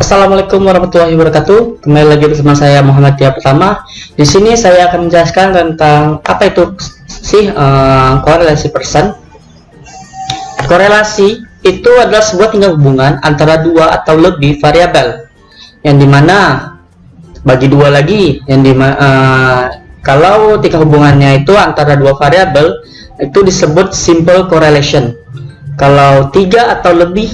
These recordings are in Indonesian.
Assalamualaikum warahmatullahi wabarakatuh. Kembali lagi bersama saya Muhammad Tia Pertama. Di sini saya akan menjelaskan tentang apa itu sih korelasi persen. Korelasi itu adalah sebuah tingkat hubungan antara dua atau lebih variabel, yang dimana bagi dua lagi, yang kalau tingkat hubungannya itu antara dua variabel itu disebut simple correlation. Kalau tiga atau lebih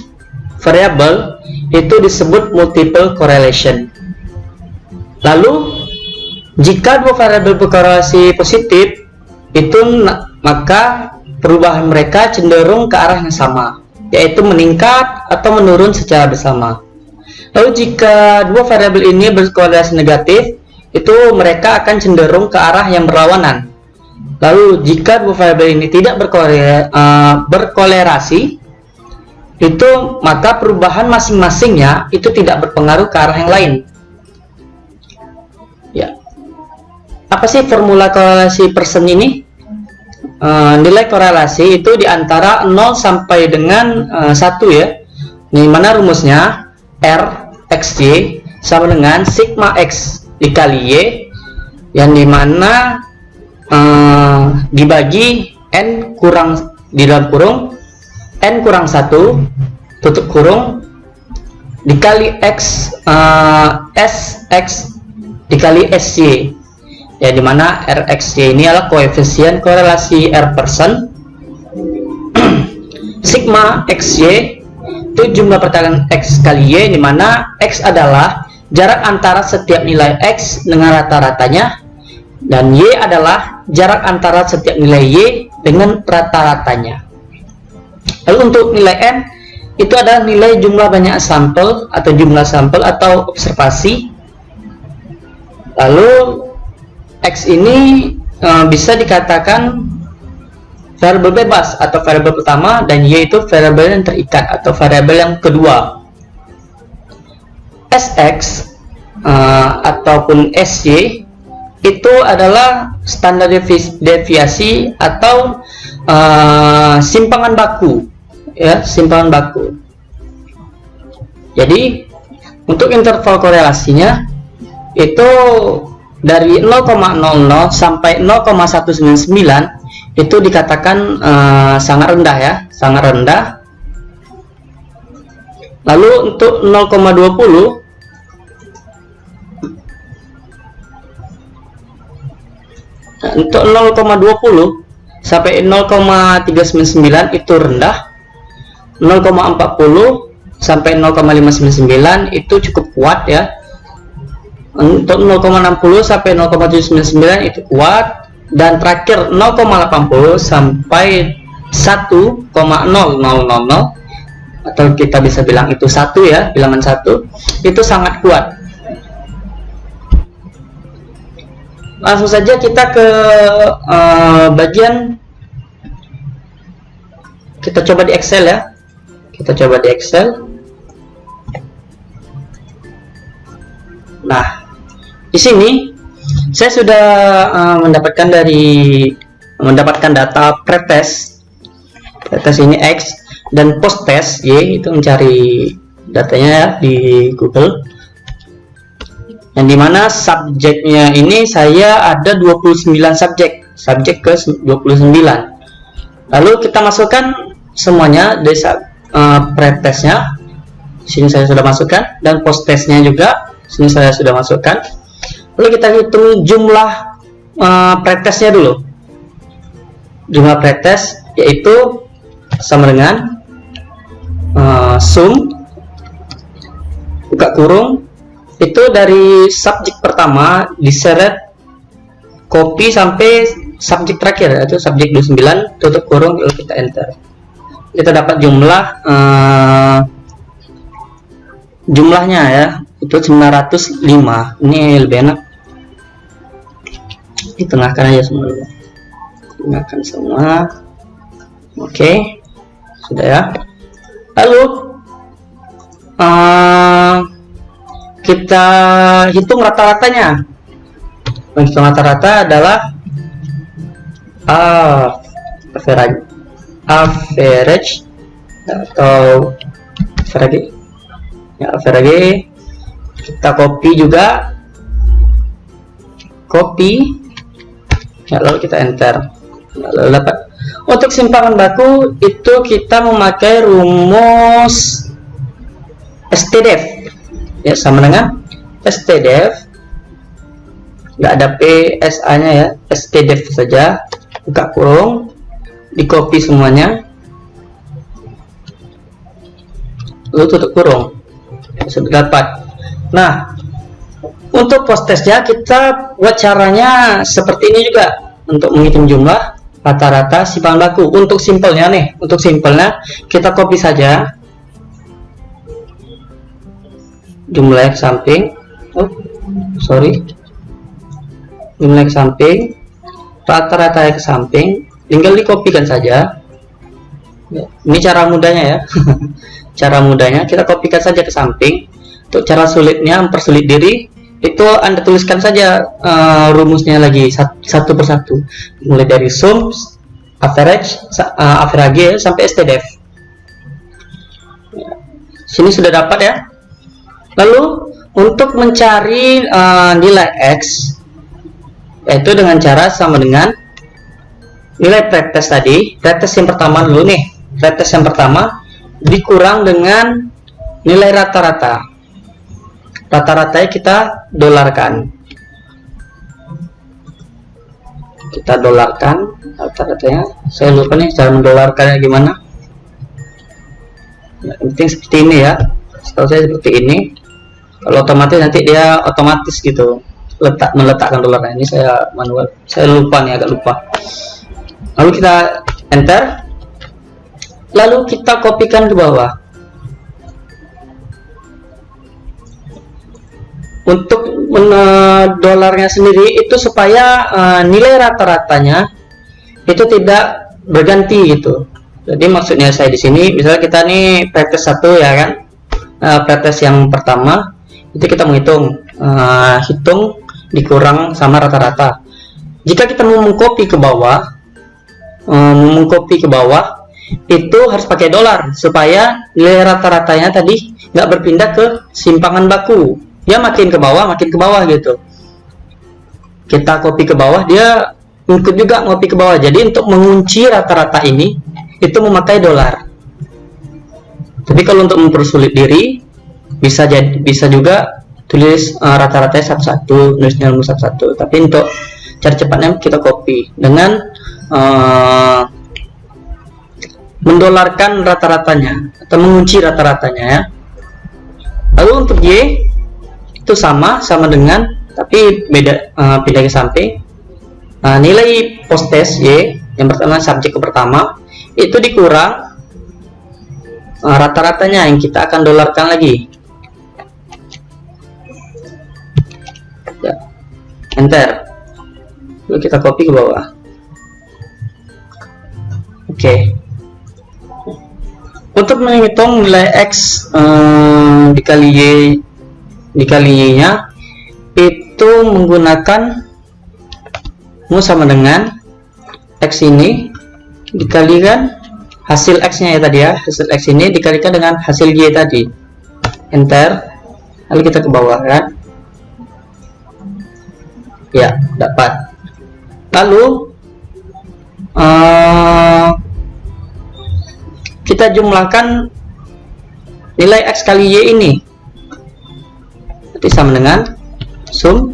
variabel itu disebut multiple correlation. Lalu jika dua variabel berkorelasi positif itu, maka perubahan mereka cenderung ke arah yang sama, yaitu meningkat atau menurun secara bersama. Lalu jika dua variabel ini berkorelasi negatif, itu mereka akan cenderung ke arah yang berlawanan. Lalu jika dua variabel ini tidak berkolerasi, itu maka perubahan masing-masingnya itu tidak berpengaruh ke arah yang lain. Ya, apa sih formula korelasi persen ini? Nilai korelasi itu di antara 0 sampai dengan 1 ya. Ini mana rumusnya? R X Y sama dengan sigma X dikali Y, yang dimana dibagi N kurang di dalam kurung N kurang 1 tutup kurung dikali X SX dikali SY, ya, dimana RXY ini adalah koefisien korelasi R persen. Sigma XY itu jumlah perkalian X kali Y, dimana X adalah jarak antara setiap nilai X dengan rata-ratanya, dan Y adalah jarak antara setiap nilai Y dengan rata-ratanya. Lalu untuk nilai N itu adalah nilai jumlah banyak sampel atau jumlah sampel atau observasi. Lalu X ini bisa dikatakan variabel bebas atau variabel pertama, dan Y itu variabel yang terikat atau variabel yang kedua. SX ataupun SY itu adalah standar deviasi atau simpangan baku, ya, simpangan baku. Jadi untuk interval korelasinya itu dari 0,00 sampai 0,199 itu dikatakan sangat rendah, ya, sangat rendah. Lalu untuk 0,20 sampai 0,399 itu rendah. 0,40 sampai 0,599 itu cukup kuat, ya. Untuk 0,60 sampai 0,799 itu kuat, dan terakhir 0,80 sampai 1,0000 atau kita bisa bilang itu 1, ya, bilangan 1 itu sangat kuat. Langsung saja kita ke bagian, kita coba di Excel, ya. Kita coba di Excel. Nah, di sini saya sudah mendapatkan data pretest ini X, dan post test Y, itu mencari datanya, ya, di Google. Yang dimana subjeknya ini saya ada 29 subjek ke 29. Lalu kita masukkan semuanya dari pretestnya. Sini saya sudah masukkan, dan post testnya juga sini saya sudah masukkan. Lalu kita hitung jumlah pretestnya dulu. Jumlah pretest yaitu sama dengan sum buka kurung itu dari subjek pertama diseret copy sampai subjek terakhir, yaitu subjek 29 tutup kurung, lalu kita enter. Kita dapat jumlahnya, ya, itu 905. Ini lebih enak ditengahkan aja semua dulu. Tengahkan semua. Oke, sudah, ya. Lalu kita hitung rata-ratanya. Hitung rata-rata adalah average atau average kita copy juga, copy ya, lalu kita enter, lalu dapat. Untuk simpangan baku itu kita memakai rumus stdef ya, sama dengan stdef, nggak ada psa nya ya, stdef saja, buka kurung, di copy semuanya, lalu tutup kurung, sudah dapat. Nah, untuk post-testnya kita buat caranya seperti ini juga, untuk menghitung jumlah rata-rata simpangan baku. Untuk simpelnya nih, untuk simpelnya kita copy saja jumlah ke samping, jumlah ke samping, rata-rata ke samping, tinggal dikopikan saja. Ini cara mudahnya ya. Cara mudahnya kita kopikan saja ke samping. Untuk cara sulitnya, mempersulit diri, itu Anda tuliskan saja rumusnya lagi satu persatu, mulai dari sum, average, average sampai stdef. Sini sudah dapat ya. Lalu untuk mencari nilai x, yaitu dengan cara sama dengan nilai pretest tadi. Pretest yang pertama dulu nih, pretest yang pertama dikurang dengan nilai rata-rata. Rata-ratanya kita dolarkan, rata-ratanya. Saya lupa nih cara mendolarkannya gimana. Yang penting seperti ini ya, setahu saya seperti ini. Kalau otomatis nanti dia otomatis gitu meletakkan dolarnya. Ini saya manual, saya lupa nih, agak lupa. Lalu kita enter, lalu kita kopikan ke bawah. Untuk dolarnya sendiri itu supaya nilai rata-ratanya itu tidak berganti gitu. Jadi maksudnya saya di sini, misalnya kita nih pretest 1 ya kan, pretest yang pertama itu kita menghitung, hitung dikurang sama rata-rata. Jika kita mau mengcopy ke bawah, itu harus pakai dolar supaya nilai rata-ratanya tadi nggak berpindah ke simpangan baku. Dia makin ke bawah gitu. Kita copy ke bawah, dia ikut juga ngopi ke bawah. Jadi untuk mengunci rata-rata ini itu memakai dolar. Tapi kalau untuk mempersulit diri, bisa juga tulis rata-ratanya satu-satu, nulisnya satu-satu. Tapi untuk cara cepatnya kita copy dengan mendolarkan rata-ratanya atau mengunci rata-ratanya ya. Lalu untuk Y itu sama dengan, tapi beda, pindah ke samping. Nilai post test Y yang pertama, subjek ke pertama, itu dikurang rata-ratanya yang kita akan dolarkan lagi ya. Enter, lalu kita copy ke bawah. Oke. Untuk menghitung nilai X dikali Y-nya itu menggunakan sama dengan X ini dikalikan hasil X-nya ya tadi ya, hasil X ini dikalikan dengan hasil Y tadi. Enter, lalu kita ke bawah kan ya, dapat. Lalu kita jumlahkan nilai X kali Y ini, sama dengan sum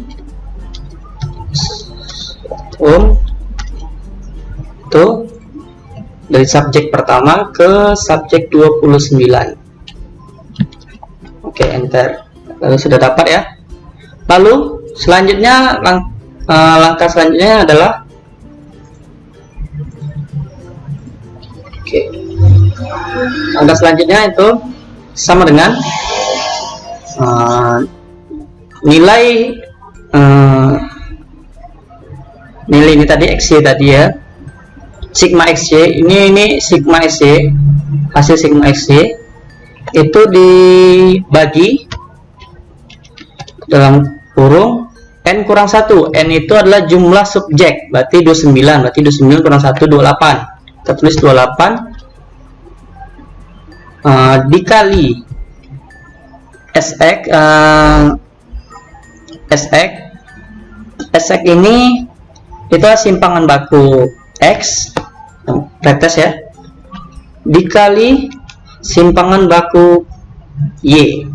tuh dari subjek pertama ke subjek 29. Oke, enter, lalu sudah dapat ya. Lalu selanjutnya langkah selanjutnya adalah langkah selanjutnya itu sama dengan nilai ini tadi XY tadi ya, sigma XY ini sigma XY, hasil sigma XY itu dibagi dalam kurung N kurang 1. N itu adalah jumlah subjek, berarti 29, berarti 29 kurang 1 28. Kita tulis 28 dikali SX ini itu simpangan baku X pretest ya dikali simpangan baku Y,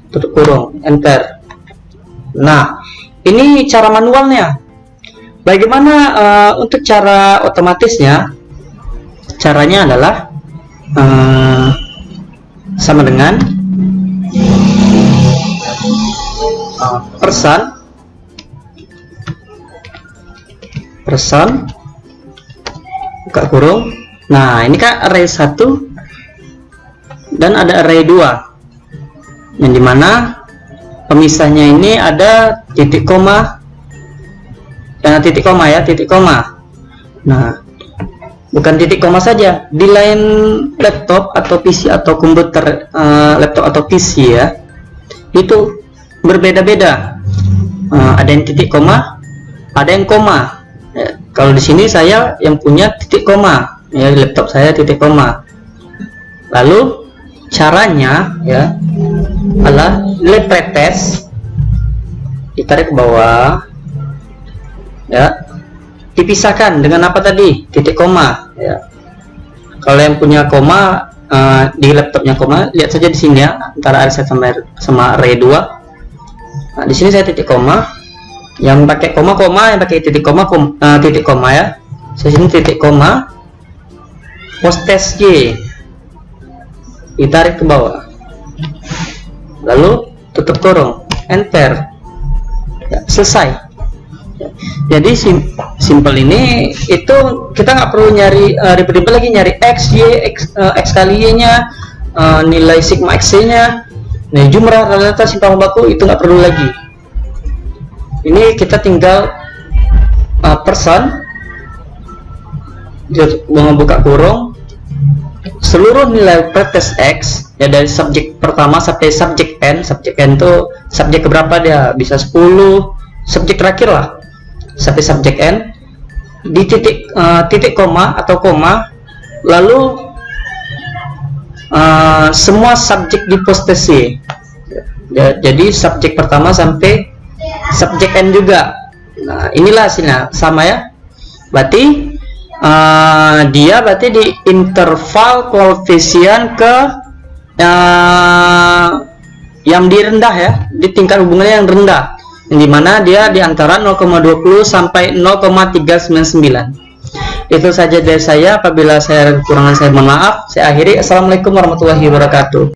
tutup kurung, enter. Nah, ini cara manualnya. Bagaimana untuk cara otomatisnya? Caranya adalah sama dengan person buka kurung. Nah, ini kan array 1 dan ada array 2 yang dimana pemisahnya ini ada titik koma dan titik koma ya, titik koma. Nah, bukan titik koma saja, di lain laptop atau PC atau komputer, laptop atau PC ya, itu berbeda-beda. Ada yang titik koma, ada yang koma ya. Kalau di sini saya yang punya titik koma ya, di laptop saya titik koma. Lalu caranya ya adalah nilai pretest ditarik ke bawah ya, dipisahkan dengan apa tadi, titik koma ya. Kalau yang punya koma di laptopnya koma, lihat saja di sini ya, antara array 1 sama array 2. Nah, di sini saya titik koma, yang pakai koma, yang pakai titik koma, titik koma ya. Saya sini titik koma, postes Y ditarik ke bawah, lalu tutup kurung, enter ya, selesai ya. Jadi simple ini, itu kita nggak perlu nyari ribet-ribet lagi nyari X, Y, X kali Y nya, nilai sigma X nya, nah jumlah rata-rata simpangan baku, itu nggak perlu lagi. Ini kita tinggal person, membuka kurung, seluruh nilai pretest X ya, dari subjek pertama sampai subjek N. Subjek N itu subjek keberapa dia, bisa 10 subjek terakhir lah sampai subjek N, di titik koma atau koma, lalu semua subjek di postes Y ya, jadi subjek pertama sampai subjek N juga. Nah, inilah hasilnya sama ya, berarti dia berarti di interval koefisien ke yang rendah ya, di tingkat hubungannya yang rendah, yang dimana dia di antara 0,20 sampai 0,399. Itu saja dari saya. Apabila saya ada kekurangan, saya mohon maaf. Saya akhiri. Assalamualaikum warahmatullahi wabarakatuh.